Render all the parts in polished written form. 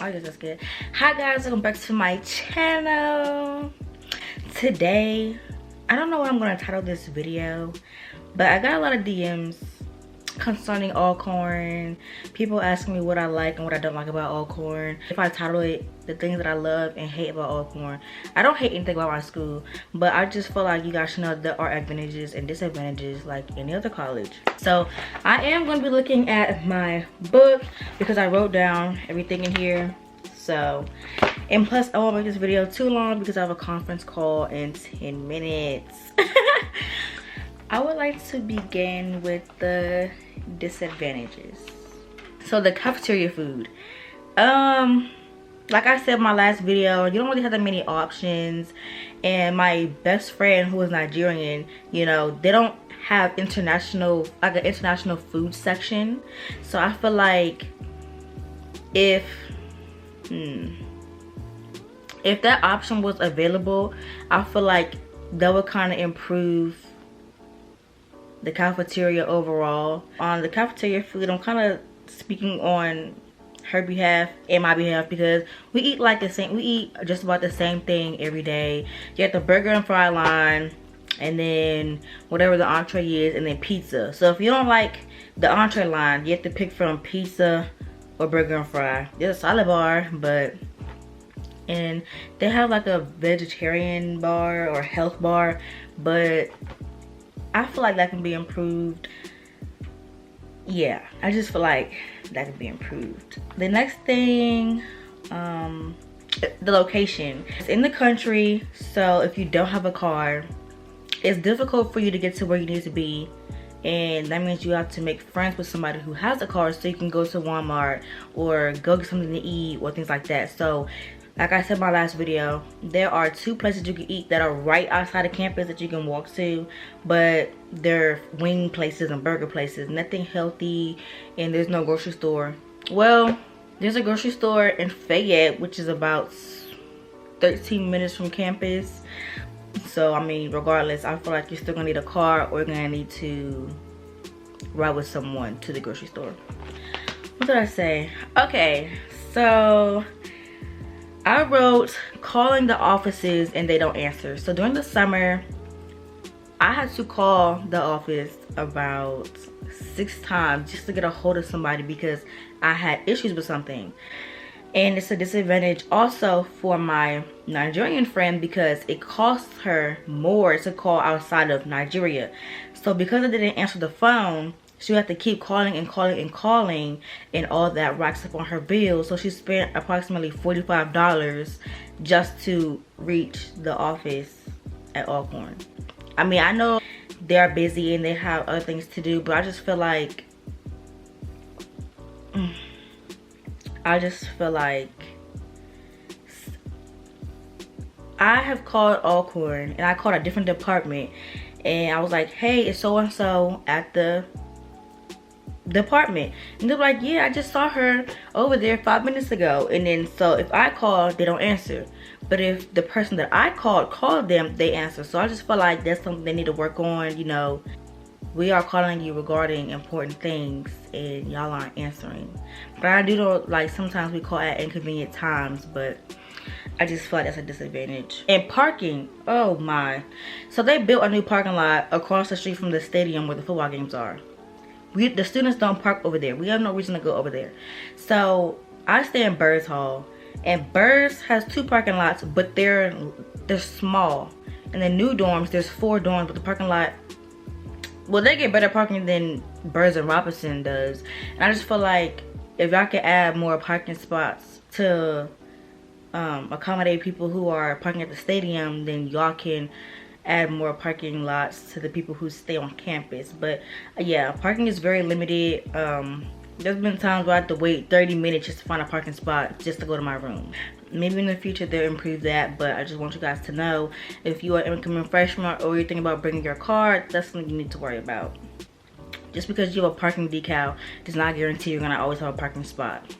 I guess that's good. Hi guys, welcome back to my channel. Today, I don't know what I'm gonna title this video, but I got a lot of DMs concerning Alcorn. People asking me what I like and what I don't like about Alcorn. If I title it the things that I love and hate about Alcorn, I don't hate anything about my school, but I just feel like you guys should know there are advantages and disadvantages like any other college. So I am going to be looking at my book because I wrote down everything in here. So, and plus I won't make this video too long because I have a conference call in 10 minutes. I would like to begin with the disadvantages. So the cafeteria food. Like I said in my last video, you don't really have that many options. And my best friend who is Nigerian, you know, they don't have international, like an international food section. So I feel like if that option was available, I feel like that would kind of improve the cafeteria overall. On the cafeteria food, I'm kind of speaking on her behalf and my behalf because we eat like the same, we eat just about the same thing every day. You have the burger and fry line, and then whatever the entree is, and then pizza. So if you don't like the entree line, you have to pick from pizza or burger and fry. There's a salad bar, and they have like a vegetarian bar or health bar, but I feel like that can be improved. Yeah, I just feel like that can be improved. The next thing, the location. It's in the country, so if you don't have a car, it's difficult for you to get to where you need to be. And that means you have to make friends with somebody who has a car so you can go to Walmart or go get something to eat or things like that. So like I said in my last video, there are 2 places you can eat that are right outside of campus that you can walk to, but they're wing places and burger places, nothing healthy, and there's no grocery store. Well, there's a grocery store in Fayette, which is about 13 minutes from campus. So I mean, regardless, I feel like you're still gonna need a car or you're gonna need to ride with someone to the grocery store. What did I say? Okay, so I wrote calling the offices and they don't answer. So during the summer, I had to call the office about 6 times just to get a hold of somebody because I had issues with something. And it's a disadvantage also for my Nigerian friend because it costs her more to call outside of Nigeria. So because I didn't answer the phone, she had to keep calling and calling and calling, and all that racks up on her bill. So she spent approximately $45 just to reach the office at Alcorn. I mean, I know they're busy and they have other things to do, but I just feel like I have called Alcorn and I called a different department and I was like, hey, it's so and so at the department, and they're like, yeah, I just saw her over there 5 minutes ago. And then so if I call, they don't answer, but if the person that I called them, they answer. So I just feel like that's something they need to work on. You know, we are calling you regarding important things and y'all aren't answering. But I do know, like, sometimes we call at inconvenient times, but I just feel like that's a disadvantage. And parking, oh my. So they built a new parking lot across the street from the stadium where the football games are. The students don't park over there. We have no reason to go over there. So I stay in Birds Hall, and Birds has 2 parking lots, but they're small. And the new dorms, there's 4 dorms, but the parking lot, well, they get better parking than Birds and Robinson does. And I just feel like if y'all could add more parking spots to accommodate people who are parking at the stadium, then y'all can add more parking lots to the people who stay on campus. But yeah, parking is very limited. There's been times where I have to wait 30 minutes just to find a parking spot just to go to my room. Maybe in the future they'll improve that, but I just want you guys to know, if you are an incoming freshman or you're thinking about bringing your car, that's something you need to worry about. Just because you have a parking decal does not guarantee you're gonna always have a parking spot.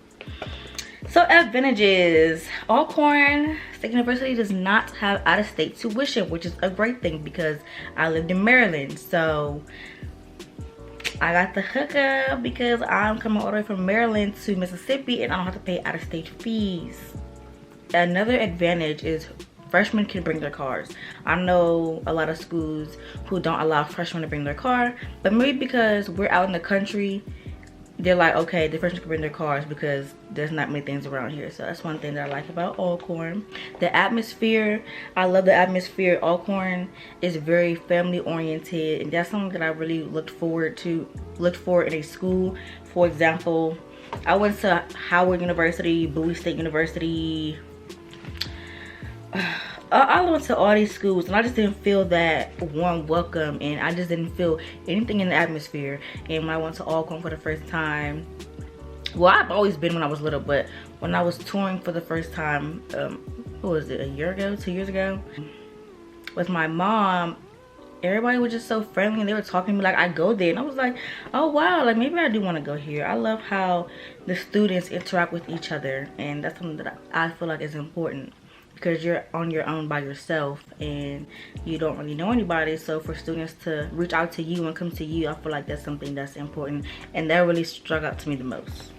So advantages. Alcorn State University does not have out-of-state tuition, which is a great thing because I lived in Maryland. So I got the hookup because I'm coming all the way from Maryland to Mississippi and I don't have to pay out-of-state fees. Another advantage is freshmen can bring their cars. I know a lot of schools who don't allow freshmen to bring their car, but maybe because we're out in the country, they're like, okay, the freshmen can bring their cars because there's not many things around here. So that's one thing that I like about Alcorn. The atmosphere, I love the atmosphere. Alcorn is very family oriented, and that's something that I really looked for in a school. For example, I went to Howard University, Bowie State University. I went to all these schools and I just didn't feel that warm welcome, and I just didn't feel anything in the atmosphere. And when I went to Alcorn for the first time, well, I've always been when I was little, but when I was touring for the first time, what was it, a year ago, 2 years ago, with my mom, everybody was just so friendly and they were talking to me like I go there, and I was like, oh wow, like maybe I do want to go here. I love how the students interact with each other, and that's something that I feel like is important, because you're on your own by yourself and you don't really know anybody. So for students to reach out to you and come to you, I feel like that's something that's important, and that really struck out to me the most.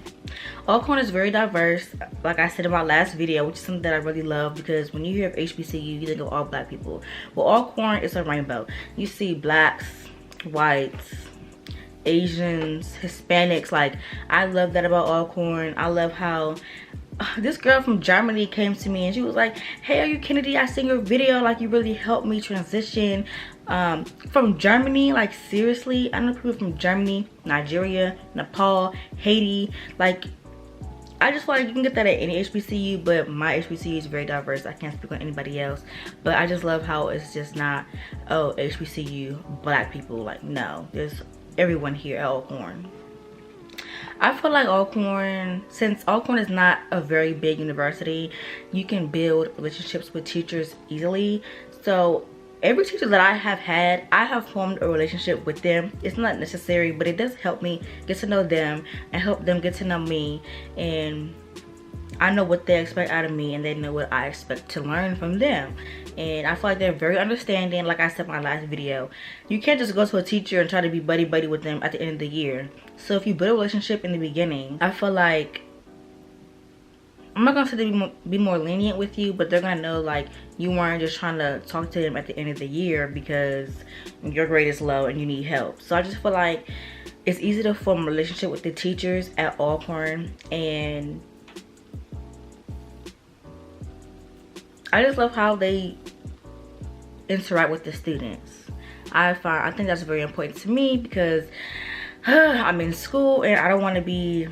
Alcorn is very diverse, like I said in my last video, which is something that I really love, because when you hear of HBCU, you think of all black people. Well, Alcorn is a rainbow. You see blacks, whites, Asians, Hispanics. Like, I love that about Alcorn. I love how this girl from Germany came to me and she was like, hey, are you Kennedi? I seen your video, like you really helped me transition from Germany. Like seriously, I know people from Germany, Nigeria, Nepal, Haiti. Like, I just feel like you can get that at any HBCU, but my HBCU is very diverse. I can't speak on anybody else, but I just love how it's just not, oh, HBCU, black people. Like, no, there's everyone here at Alcorn. I feel like Alcorn, since Alcorn is not a very big university, you can build relationships with teachers easily. So every teacher that I have had, I have formed a relationship with them. It's not necessary, but it does help me get to know them and help them get to know me. And I know what they expect out of me, and they know what I expect to learn from them. And I feel like they're very understanding. Like I said in my last video, you can't just go to a teacher and try to be buddy-buddy with them at the end of the year. So if you build a relationship in the beginning, I feel like, I'm not gonna say they be more lenient with you, but they're gonna know like you weren't just trying to talk to them at the end of the year because your grade is low and you need help. So I just feel like it's easy to form a relationship with the teachers at Alcorn, and I just love how they interact with the students. I think that's very important to me, because I'm in school and I don't want to be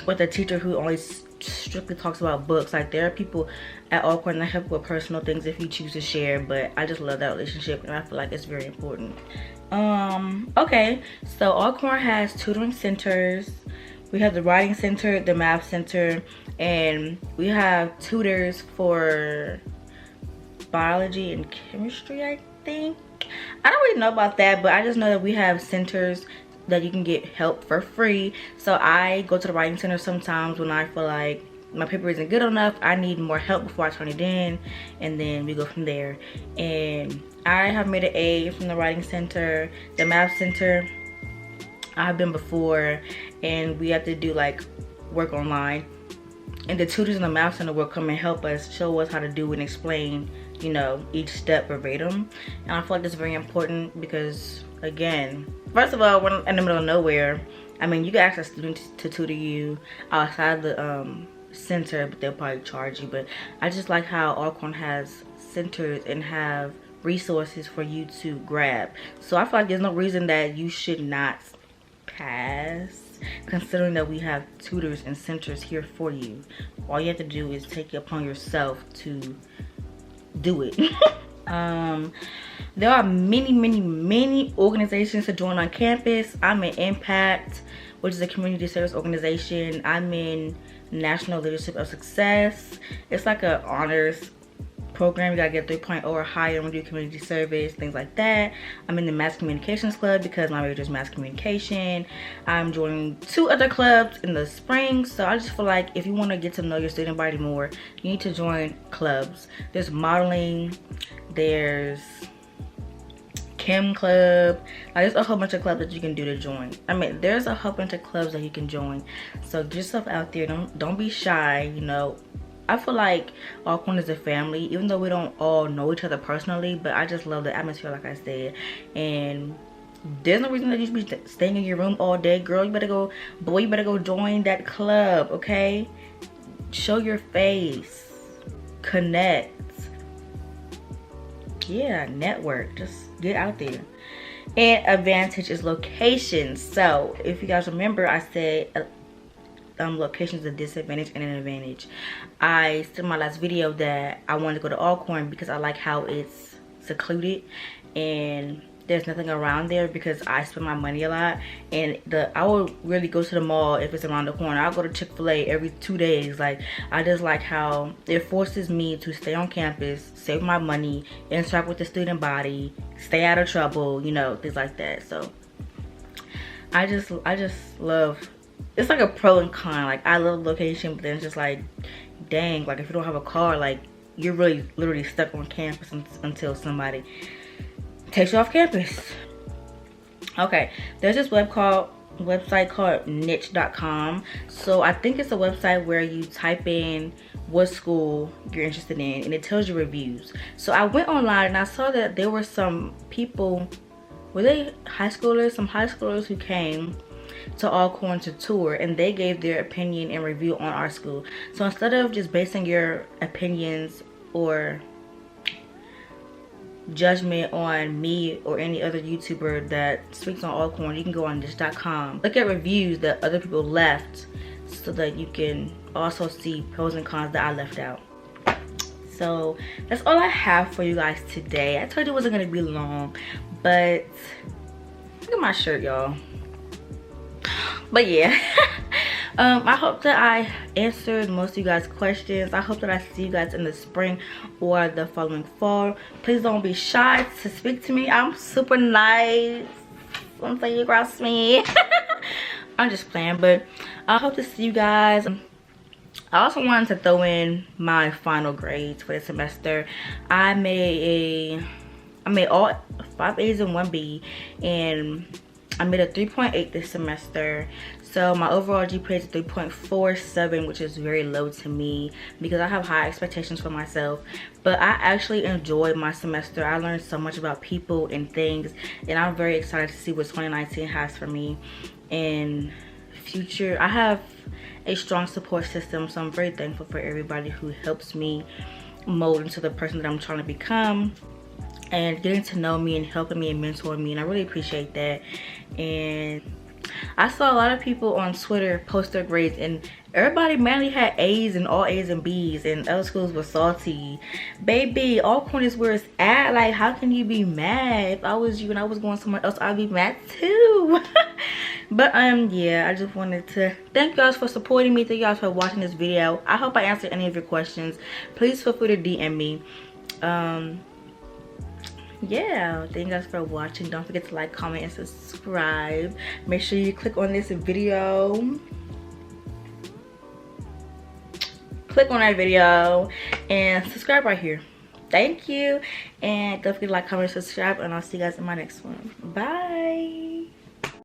with a teacher who only strictly talks about books. Like, there are people at Alcorn that help with personal things if you choose to share, but I just love that relationship and I feel like it's very important. Okay, so Alcorn has tutoring centers. We have the writing center, the math center, and we have tutors for biology and chemistry, I think. I don't really know about that, but I just know that we have centers that you can get help for free. So I go to the writing center sometimes when I feel like my paper isn't good enough, I need more help before I turn it in, and then we go from there. And I have made an A from the writing center. The math center, I've been before, and we have to do like work online, and the tutors in the math center will come and help us, show us how to do and explain, you know, each step verbatim. And I feel like that's very important because, again, first of all, we're in the middle of nowhere. I mean, you can ask a student to tutor you outside the center, but they'll probably charge you. But I just like how Alcorn has centers and have resources for you to grab. So I feel like there's no reason that you should not pass, considering that we have tutors and centers here for you. All you have to do is take it upon yourself to do it. There are many organizations to join on campus. I'm in Impact, which is a community service organization. I'm in National Leadership of Success. It's like an honors program. You gotta get 3.0 or higher when you do community service, things like that. I'm in the Mass Communications Club because my major is Mass Communication. I'm joining 2 other clubs in the spring. So I just feel like if you want to get to know your student body more, you need to join clubs. There's modeling, there's Chem club. Like, there's a whole bunch of clubs that you can do to join. I mean, there's a whole bunch of clubs that you can join. So get yourself out there. Don't be shy, you know. I feel like Alcorn is a family, even though we don't all know each other personally, but I just love the atmosphere, like I said. And there's no reason that you should be staying in your room all day. Girl, you better go, boy, you better go join that club, okay? Show your face, connect, yeah, network, just get out there. And advantage is location. So if you guys remember, I said location is a disadvantage and an advantage. I said in my last video that I wanted to go to Alcorn because I like how it's secluded and there's nothing around there, because I spend my money a lot, and I would really go to the mall if it's around the corner. I'll go to Chick-fil-A every 2 days. Like, I just like how it forces me to stay on campus, save my money, interact with the student body, stay out of trouble, you know, things like that. So I just love, it's like a pro and con. Like, I love location, but then it's just like, dang, like if you don't have a car, like you're really literally stuck on campus until somebody takes you off campus. Okay, there's this website called niche.com. So I think it's a website where you type in what school you're interested in and it tells you reviews. So I went online and I saw that there were some people, were they high schoolers? Some high schoolers who came to Alcorn to tour, and they gave their opinion and review on our school. So instead of just basing your opinions or judgment on me or any other YouTuber that speaks on Alcorn, you can go on niche.com, look at reviews that other people left, so that you can also see pros and cons that I left out. So that's all I have for you guys today. I told you it wasn't gonna be long, but look at my shirt, y'all. But yeah, I hope that I answered most of you guys' questions. I hope that I see you guys in the spring or the following fall. Please don't be shy to speak to me. I'm super nice. Don't say you cross me. I'm just playing, but I hope to see you guys. I also wanted to throw in my final grades for the semester. I made all 5 A's and 1 B, and I made a 3.8 this semester. So my overall GPA is 3.47, which is very low to me because I have high expectations for myself. But I actually enjoyed my semester. I learned so much about people and things, and I'm very excited to see what 2019 has for me in future. I have a strong support system, so I'm very thankful for everybody who helps me mold into the person that I'm trying to become, and getting to know me and helping me and mentoring me, and I really appreciate that. And I saw a lot of people on Twitter post their grades, and everybody mainly had A's and all A's and B's, and other schools were salty. Baby, Alcorn is where it's at. Like, how can you be mad? If I was you and I was going somewhere else, I'd be mad too. But yeah, I just wanted to thank you guys for supporting me. Thank you guys for watching this video. I hope I answered any of your questions. Please feel free to DM me. Yeah, thank you guys for watching. Don't forget to like, comment, and subscribe. Make sure you click on this video, click on that video, and subscribe right here. Thank you, and don't forget to like, comment, subscribe, and I'll see you guys in my next one. Bye.